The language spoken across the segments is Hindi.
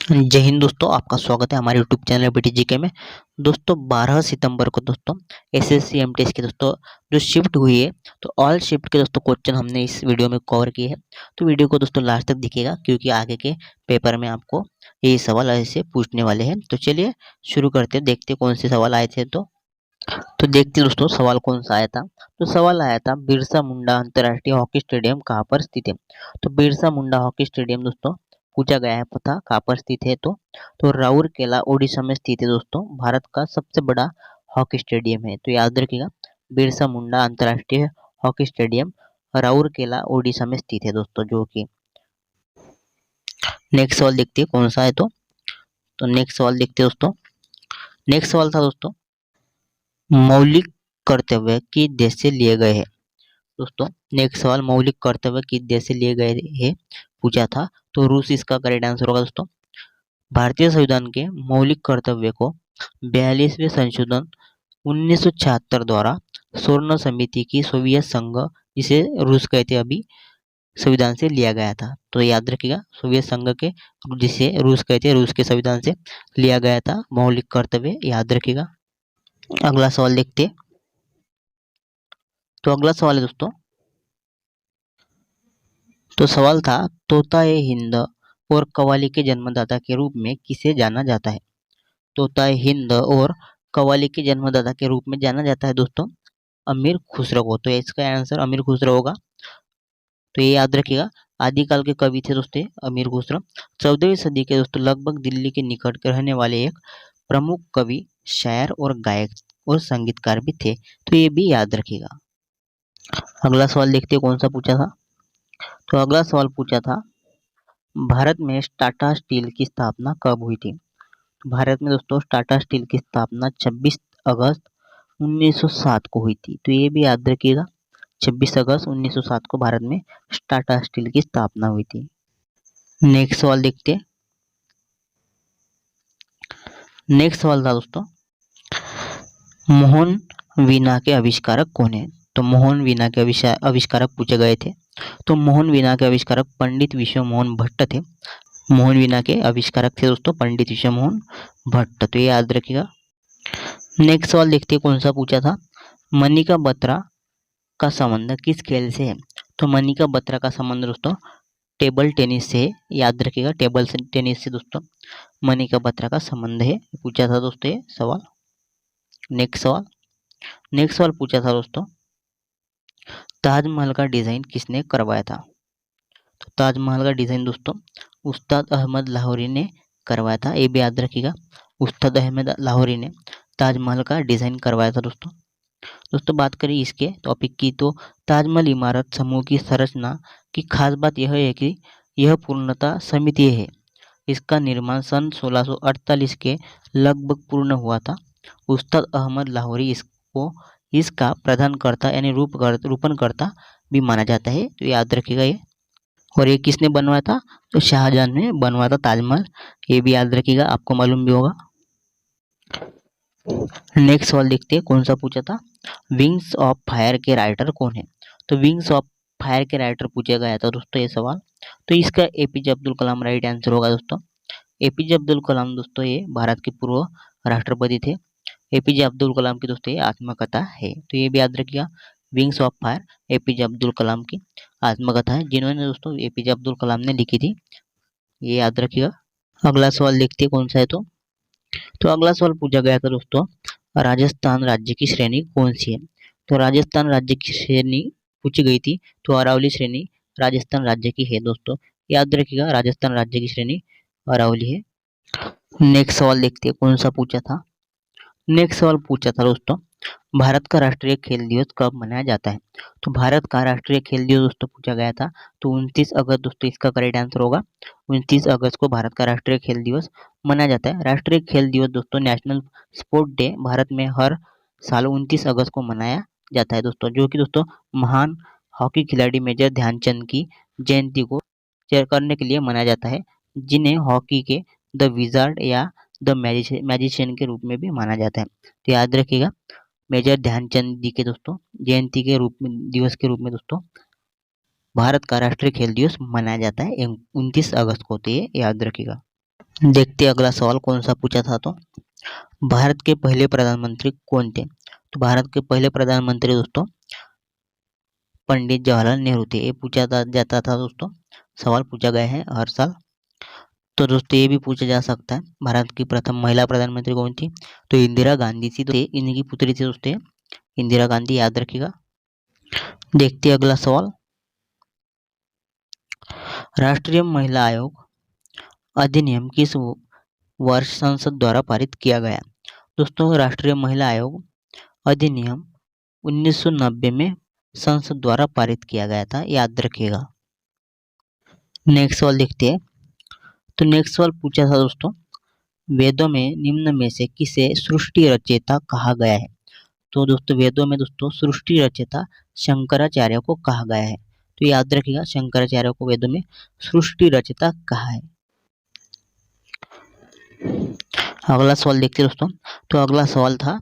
जय हिंद दोस्तों, आपका स्वागत है हमारे यूट्यूब चैनल BTGK में। दोस्तों 12 सितंबर को दोस्तों एसएससी एमटीएस के दोस्तों जो शिफ्ट हुई है, तो ऑल शिफ्ट के दोस्तों क्वेश्चन हमने इस वीडियो में कवर किए हैं। तो वीडियो को दोस्तों लास्ट तक दिखिएगा, क्योंकि आगे के पेपर में आपको यही सवाल ऐसे पूछने वाले हैं। तो चलिए शुरू करते हैं, देखते हैं कौन से सवाल आए थे। तो देखते हैं दोस्तों सवाल कौन सा आया था। तो सवाल आया था, बिरसा मुंडा अंतर्राष्ट्रीय हॉकी स्टेडियम कहाँ पर स्थित है। तो बिरसा मुंडा हॉकी स्टेडियम दोस्तों पूछा गया है, पता कहाँ पर स्थित है। तो राउरकेला ओडिशा में स्थित है दोस्तों। भारत का सबसे बड़ा हॉकी स्टेडियम है, तो याद रखिएगा बिरसा मुंडा अंतर्राष्ट्रीय हॉकी स्टेडियम राउरकेला ओडिशा में स्थित है दोस्तों। जो कि नेक्स्ट सवाल देखते हैं कौन सा है। तो नेक्स्ट सवाल देखते हैं दोस्तों। नेक्स्ट सवाल था दोस्तों, मौलिक कर्तव्य किस देश से लिए गए हैं। दोस्तों नेक्स्ट सवाल, मौलिक कर्तव्य किस देश से लिए गए हैं पूछा था। तो रूस इसका करेक्ट आंसर होगा दोस्तों। भारतीय संविधान के मौलिक कर्तव्य को 42वें संशोधन 1976 द्वारा स्वर्ण समिति की सोवियत संघ, जिसे रूस कहते अभी, संविधान से लिया गया था। तो याद रखिएगा सोवियत संघ के, जिसे रूस कहते हैं, रूस के संविधान से लिया गया था मौलिक कर्तव्य, याद रखिएगा। अगला सवाल देखते हैं। तो अगला सवाल है दोस्तों, तो सवाल था, तोता ए हिंद और कव्वाली के जन्मदाता के रूप में किसे जाना जाता है। तोता ए हिंद और कव्वाली के जन्मदाता के रूप में जाना जाता है दोस्तों अमीर खुसरो को। तो इसका आंसर अमीर खुसरो होगा। तो ये याद रखिएगा, आदिकाल के कवि थे दोस्तों अमीर खुसरो। 14वीं सदी के दोस्तों लगभग दिल्ली के निकट के रहने वाले एक प्रमुख कवि, शायर और गायक और संगीतकार भी थे। तो ये भी याद रखिएगा। अगला सवाल देखते हैं कौन सा पूछा था। तो अगला सवाल पूछा था, भारत में टाटा स्टील की स्थापना कब हुई थी। भारत में दोस्तों टाटा स्टील की स्थापना 26 अगस्त 1907 को हुई थी। तो ये भी याद रखिएगा, 26 अगस्त 1907 को भारत में टाटा स्टील की स्थापना हुई थी। नेक्स्ट सवाल देखते हैं। नेक्स्ट सवाल था दोस्तों, मोहन वीणा के आविष्कारक कौन है। तो मोहन वीणा के आविष्कारक पूछे गए थे। तो मोहन वीणा के आविष्कारक पंडित विश्व मोहन भट्ट थे। मोहन वीणा के आविष्कारक थे दोस्तों पंडित विश्व मोहन भट्ट। तो ये याद रखिएगा। नेक्स्ट सवाल देखते हैं कौन सा पूछा था, मनिका बत्रा का संबंध किस खेल से है। तो मनिका बत्रा का संबंध दोस्तों टेबल टेनिस से है, याद रखिएगा टेबल टेनिस से दोस्तों मनिका बत्रा का संबंध है, पूछा था दोस्तों ये सवाल। नेक्स्ट सवाल पूछा था दोस्तों, ताजमहल का डिजाइन किसने करवाया था। तो ताजमहल का डिजाइन दोस्तों उस्ताद अहमद लाहौरी ने करवाया था। ये भी याद रखिएगा, उस्ताद अहमद लाहौरी ने ताजमहल का डिजाइन करवाया था दोस्तों बात करें इसके टॉपिक की, तो ताजमहल इमारत समूह की संरचना की खास बात यह है कि यह पूर्णतः समितीय है। इसका निर्माण सन 1648 के लगभग पूर्ण हुआ था। उस्ताद अहमद लाहौरी इसका प्रधानकर्ता यानी रूपणकर्ता भी माना जाता है। तो याद रखिएगा ये। और ये किसने बनवाया था, तो शाहजहां ने बनवाया था ताजमहल। ये भी याद रखिएगा, आपको मालूम भी होगा। नेक्स्ट सवाल देखते हैं कौन सा पूछा था, विंग्स ऑफ फायर के राइटर कौन है। तो विंग्स ऑफ फायर के राइटर पूछा गया था दोस्तों ये सवाल। तो इसका एपीजे अब्दुल कलाम राइट आंसर होगा दोस्तों। एपीजे अब्दुल कलाम दोस्तों ये भारत के पूर्व राष्ट्रपति थे। एपीजे अब्दुल कलाम की दोस्तों ये आत्मकथा है। तो ये भी याद रखिएगा, wings of fire APJ Abdul Kalam की आत्मकथा है, जिन्होंने दोस्तों एपीजे अब्दुल कलाम ने लिखी थी। ये याद रखिएगा। अगला सवाल देखते हैं कौन सा है। तो अगला सवाल पूछा गया था दोस्तों, राजस्थान राज्य की श्रेणी कौन सी है। तो राजस्थान राज्य की श्रेणी पूछी गई थी, तो अरावली श्रेणी राजस्थान राज्य की है दोस्तों। याद रखिएगा राजस्थान राज्य की श्रेणी अरावली है। नेक्स्ट सवाल देखते हैं कौन सा पूछा था। नेक्स्ट सवाल पूछा था दोस्तों, भारत का राष्ट्रीय खेल दिवस कब मनाया जाता है। तो भारत का राष्ट्रीय खेल दिवस दोस्तों पूछा गया था, तो 29 अगस्त दोस्तों इसका करेक्ट आंसर होगा। 29 अगस्त को भारत का राष्ट्रीय खेल दिवस मनाया जाता है। राष्ट्रीय खेल दिवस दोस्तों नेशनल स्पोर्ट डे भारत में हर साल 29 अगस्त को मनाया जाता है दोस्तों, जो कि दोस्तों महान हॉकी खिलाड़ी मेजर ध्यानचंद की जयंती को करने के लिए मनाया जाता है, जिन्हें हॉकी के द विजार्ड या द मैजिशियन के रूप में भी माना जाता है। तो याद रखिएगा मेजर ध्यानचंद जी के दोस्तों जयंती के रूप में, दिवस के रूप में दोस्तों भारत का राष्ट्रीय खेल दिवस मनाया जाता है 29 अगस्त को। तो ये याद रखिएगा। देखते अगला सवाल कौन सा पूछा था। तो भारत के पहले प्रधानमंत्री कौन थे? तो भारत के पहले प्रधानमंत्री दोस्तों पंडित जवाहरलाल नेहरू थे। ये पूछा जाता था दोस्तों, सवाल पूछा गया है हर साल। तो दोस्तों ये भी पूछा जा सकता है, भारत की प्रथम महिला प्रधानमंत्री कौन थी? तो इंदिरा गांधी थी। तो इनकी पुत्री थी दोस्तों इंदिरा गांधी, याद रखिएगा। देखते हैं अगला सवाल। राष्ट्रीय महिला आयोग अधिनियम किस वर्ष संसद द्वारा पारित किया गया? दोस्तों राष्ट्रीय महिला आयोग अधिनियम 1990 में संसद द्वारा पारित किया गया था, याद रखिएगा। नेक्स्ट सवाल देखते हैं। तो नेक्स्ट सवाल पूछा था दोस्तों, वेदों में निम्न में से किसे सृष्टि रचयिता कहा गया है? तो दोस्तों वेदों में दोस्तों सृष्टि रचयिता शंकराचार्य को कहा गया है। तो याद रखिएगा, शंकराचार्य को वेदों में सृष्टि रचयिता कहा है। अगला सवाल देखते हैं दोस्तों। तो अगला सवाल था,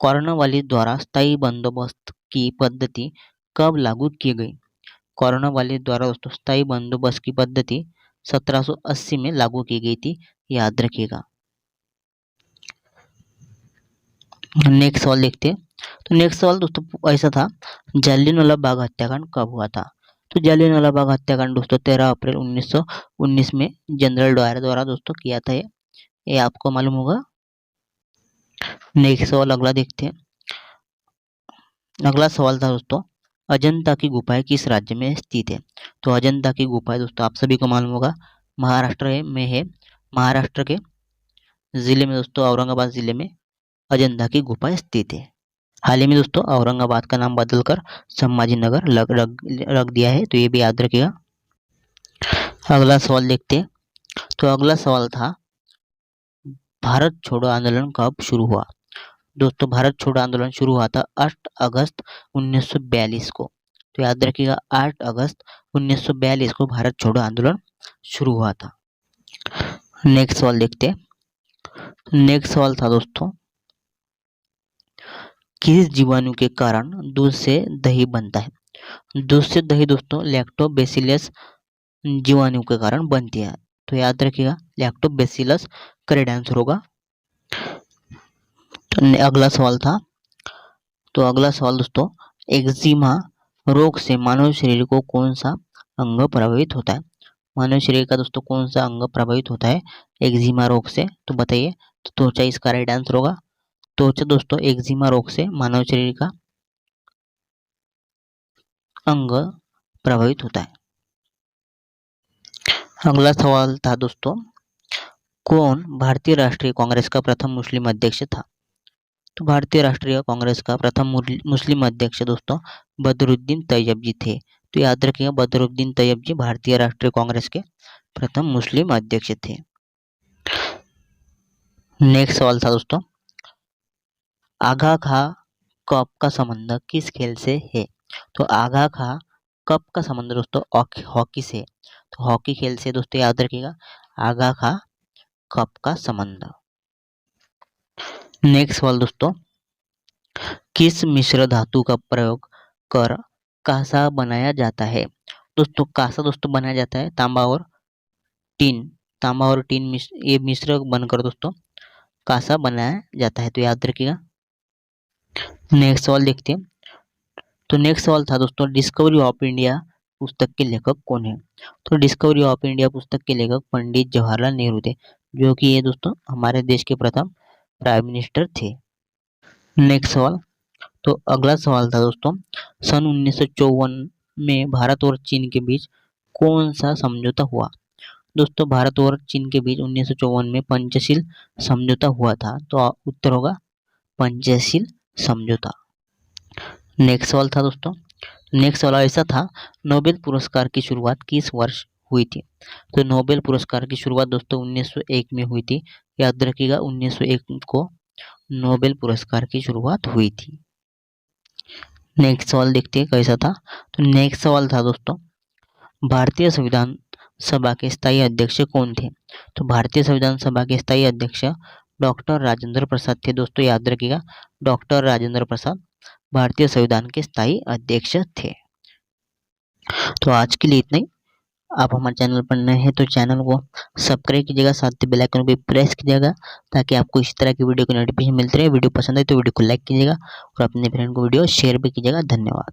कॉर्नवालिस द्वारा स्थायी बंदोबस्त की पद्धति कब लागू की गई? कॉर्नवालिस द्वारा दोस्तों स्थायी बंदोबस्त की पद्धति 1780 में लागू की गई थी, याद रखिएगा। नेक्स्ट सवाल देखते हैं। तो नेक्स्ट सवाल दोस्तों ऐसा था, जालियनवाला बाग हत्याकांड कब हुआ था? तो जालियनवाला बाग हत्याकांड दोस्तों 13 अप्रैल 1919 में जनरल डायर द्वारा दोस्तों किया था। ये आपको मालूम होगा। नेक्स्ट सवाल अगला देखते हैं। अगला सवाल था दोस्तों, अजंता की गुफाएं किस राज्य में स्थित है? तो अजंता की गुफाएं दोस्तों आप सभी को मालूम होगा महाराष्ट्र में है। महाराष्ट्र के जिले में दोस्तों औरंगाबाद जिले में अजंता की गुफाएं स्थित है। हाल ही में दोस्तों औरंगाबाद का नाम बदलकर संभाजी नगर रख दिया है, तो ये भी याद रखिएगा। अगला सवाल देखते हैं। तो अगला सवाल था, भारत छोड़ो आंदोलन कब शुरू हुआ? दोस्तों भारत छोड़ो आंदोलन शुरू हुआ था 8 अगस्त 1942 को। तो याद रखिएगा 8 अगस्त 1942 को भारत छोड़ो आंदोलन शुरू हुआ था। नेक्स्ट सवाल देखते हैं। नेक्स्ट सवाल था दोस्तों, किस जीवाणु के कारण दूध से दही बनता है? दूध से दही दोस्तों लैक्टोबैसिलस जीवाणु के कारण बनती है। तो याद रखिएगा लैक्टोबैसिलस करेक्ट आंसर होगा। तो अगला सवाल था, तो अगला सवाल दोस्तों, एक्जिमा रोग से मानव शरीर को कौन सा अंग प्रभावित होता है? मानव शरीर का दोस्तों कौन सा अंग प्रभावित होता है एक्जिमा रोग से? तो बताइए। तो त्वचा इसका राइट आंसर होगा। त्वचा दोस्तों एक्जिमा रोग से मानव शरीर का अंग प्रभावित होता है। अगला सवाल था दोस्तों, कौन भारतीय राष्ट्रीय कांग्रेस का प्रथम मुस्लिम अध्यक्ष था? तो भारतीय राष्ट्रीय कांग्रेस का प्रथम मुस्लिम अध्यक्ष दोस्तों बदरुद्दीन तैयब जी थे। तो याद रखिएगा बदरुद्दीन तैयब जी भारतीय राष्ट्रीय कांग्रेस के प्रथम मुस्लिम अध्यक्ष थे। नेक्स्ट सवाल था दोस्तों, आगा खा कप का संबंध किस खेल से है? तो आगा खा कप का संबंध दोस्तों हॉकी से। तो हॉकी खेल से दोस्तों याद रखिएगा आगा खा कप का संबंध। नेक्स्ट सवाल दोस्तों, किस मिश्र धातु का प्रयोग कर कांसा बनाया जाता है? दोस्तों कांसा दोस्तों बनाया जाता है तांबा और टीन ये मिश्र बनकर दोस्तों कांसा बनाया जाता है, तो याद रखिएगा। नेक्स्ट सवाल देखते हैं। तो नेक्स्ट सवाल था दोस्तों, डिस्कवरी ऑफ इंडिया पुस्तक के लेखक कौन है? तो डिस्कवरी ऑफ इंडिया पुस्तक के लेखक पंडित जवाहरलाल नेहरू थे, जो कि ये दोस्तों हमारे देश के प्रथम प्राइम मिनिस्टर थे। नेक्स्ट सवाल, तो अगला सवाल था दोस्तों, सन 1954 में भारत और चीन के बीच कौन सा समझौता हुआ? दोस्तों भारत और चीन के बीच 1954 में पंचशील समझौता हुआ था, तो उत्तर होगा पंचशील समझौता। नेक्स्ट सवाल था दोस्तों, नेक्स्ट सवाल ऐसा था, नोबेल पुरस्कार की शुरुआत किस वर्ष हुई थी? तो नोबेल पुरस्कार की शुरुआत दोस्तों 1901 में हुई थी, याद रखिएगा 1901 को नोबेल पुरस्कार की शुरुआत हुई थी। नेक्स्ट सवाल देखते हैं कैसा था। तो नेक्स्ट सवाल था दोस्तों, भारतीय संविधान सभा के स्थायी अध्यक्ष कौन थे? तो भारतीय संविधान सभा के स्थायी अध्यक्ष डॉक्टर राजेंद्र प्रसाद थे। दोस्तों याद रखिएगा डॉक्टर राजेंद्र प्रसाद भारतीय संविधान के स्थायी अध्यक्ष थे। तो आज के लिए इतना ही। आप हमारे चैनल पर नए हैं तो चैनल को सब्सक्राइब कीजिएगा, साथ ही बेल आइकन को भी प्रेस कीजिएगा ताकि आपको इस तरह की वीडियो की नोटिफिकेशन मिलती रहे। वीडियो पसंद है तो वीडियो को लाइक कीजिएगा और अपने फ्रेंड को वीडियो शेयर भी कीजिएगा। धन्यवाद।